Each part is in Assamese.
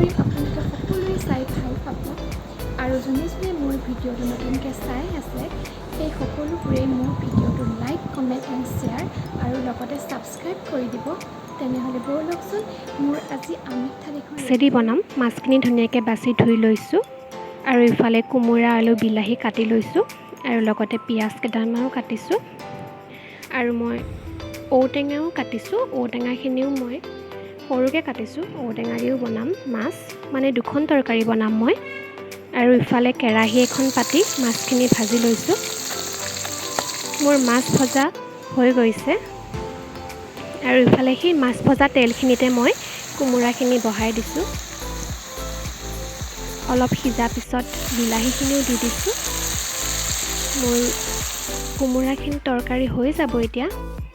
কৰিম আপোনালোকে সকলোৱে চাই ভাল পাব আৰু যোনে যোনে মোৰ ভিডিঅ'টো নতুনকৈ চাই আছে সেই সকলোবোৰে মোৰ ভিডিঅ'টো লাইক কমেণ্ট এণ্ড শ্বেয়াৰ আৰু লগতে ছাবস্ক্ৰাইব কৰি দিব। তেনেহ'লে ব'লকচোন মোৰ আজি আমিষ থালিখন চেদি বনাম। মাছখিনি ধুনীয়াকৈ বাছি ধুই লৈছোঁ আৰু ইফালে কোমোৰা আলু বিলাহী কাটি লৈছোঁ আৰু লগতে পিঁয়াজ কেইটামানো কাটিছোঁ আৰু মই ঔটেঙাও কাটিছোঁ। ঔটেঙাখিনিও মই সৰুকৈ কাটিছোঁ। ঔটেঙা দিও বনাম মাছ, মানে দুখন তৰকাৰী বনাম মই। আৰু ইফালে কেৰাহী এখন পাতি মাছখিনি ভাজি লৈছোঁ। মোৰ মাছ ভজা হৈ গৈছে আৰু ইফালে সেই মাছ ভজা তেলখিনিতে মই কোমোৰাখিনি বহাই দিছোঁ। অলপ সিজা পিছত বিলাহীখিনিও দি দিছোঁ। মোৰ কোমোৰাখিনি তৰকাৰী হৈ যাব এতিয়া।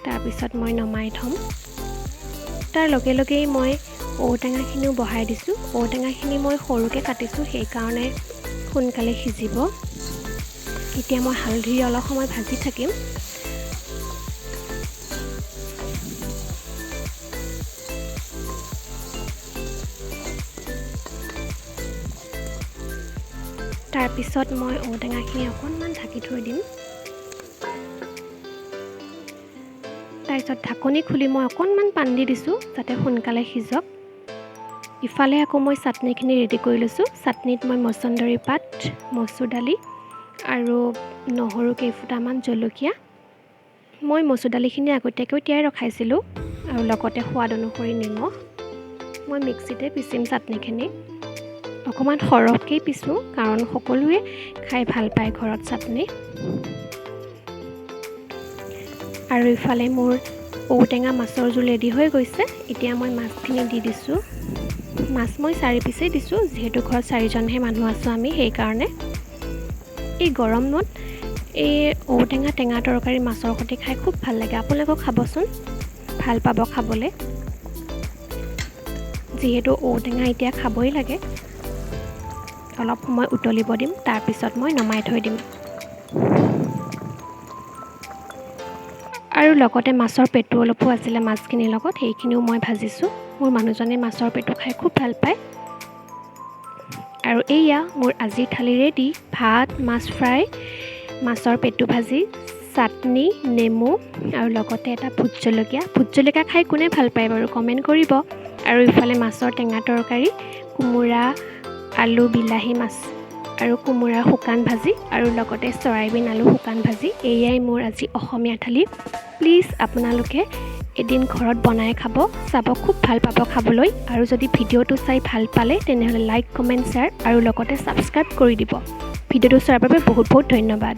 তাৰপিছত মই নমাই থ'ম। তাৰ লগে লগেই মই ঔটেঙাখিনিও বহাই দিছোঁ। ঔটেঙাখিনি মই সৰুকৈ কাটিছোঁ, সেইকাৰণে সোনকালে সিজিব। এতিয়া মই হালধি অলপ সময় ভাজি থাকিম। তাৰপিছত মই ঔটেঙাখিনি অকণমান ঢাকি থৈ দিম। তাৰপিছত ঢাকনি খুলি মই অকণমান পানী দি দিছোঁ যাতে সোনকালে সিজক। ইফালে আকৌ মই চাটনিখিনি ৰেডি কৰি লৈছোঁ। চাটনিত মই মচন্দৰী পাত, মচুৰ দালি আৰু নহৰু কেইফুটামান, জলকীয়া। মই মচুৰ দালিখিনি আগতীয়াকৈ তিয়াই ৰখাইছিলোঁ আৰু লগতে সোৱাদ অনুসৰি নিমখ। মই মিক্সিতে পিচিম চাটনিখিনি। অকণমান সৰহকৈ পিচোঁ কাৰণ সকলোৱে খাই ভাল পায় ঘৰত চাটনি। আৰু ইফালে মোৰ ঔটেঙা মাছৰ জোল ৰেডি হৈ গৈছে। এতিয়া মই মাছখিনি দি দিছোঁ। মাছ মই 4 পিচেই দিছোঁ, যিহেতু ঘৰত 4জনহে মানুহ আছোঁ আমি, সেইকাৰণে। এই গৰমত এই ঔটেঙা টেঙা তৰকাৰী মাছৰ সৈতে খাই খুব ভাল লাগে। আপোনালোকেও খাবচোন, ভাল পাব খাবলৈ। যিহেতু ঔটেঙা এতিয়া খাবই লাগে। অলপ সময় উতলিব দিম, তাৰপিছত মই নমাই থৈ দিম। আৰু লগতে মাছৰ পেটু অলপো আছিলে মাছখিনিৰ লগত, সেইখিনিও মই ভাজিছোঁ। মোৰ মানুহজনে মাছৰ পেটু খাই খুব ভাল পায়। আৰু এয়া মোৰ আজিৰ থালি ৰেডি। ভাত, মাছ ফ্ৰাই, মাছৰ পেটু ভাজি, চাটনি, নেমু আৰু লগতে এটা ভোট জলকীয়া। ভোট জলকীয়া খাই কোনে ভাল পায় বাৰু কমেণ্ট কৰিব। আৰু ইফালে মাছৰ টেঙা তৰকাৰী, কোমোৰা আলু বিলাহী মাছ আৰু কোমোৰা শুকান ভাজি আৰু লগতে চয়াবিন আলু শুকান ভাজি। এয়াই মোৰ আজি অসমীয়া থালি। প্লিজ আপোনালোকে এদিন ঘৰত বনাই খাব, চাব, খুব ভাল পাব খাবলৈ। আৰু যদি ভিডিঅ'টো চাই ভাল পালে তেনেহ'লে লাইক কমেণ্ট শ্বেয়াৰ আৰু লগতে ছাবস্ক্ৰাইব কৰি দিব। ভিডিঅ'টো চোৱাৰ বাবে বহুত বহুত ধন্যবাদ।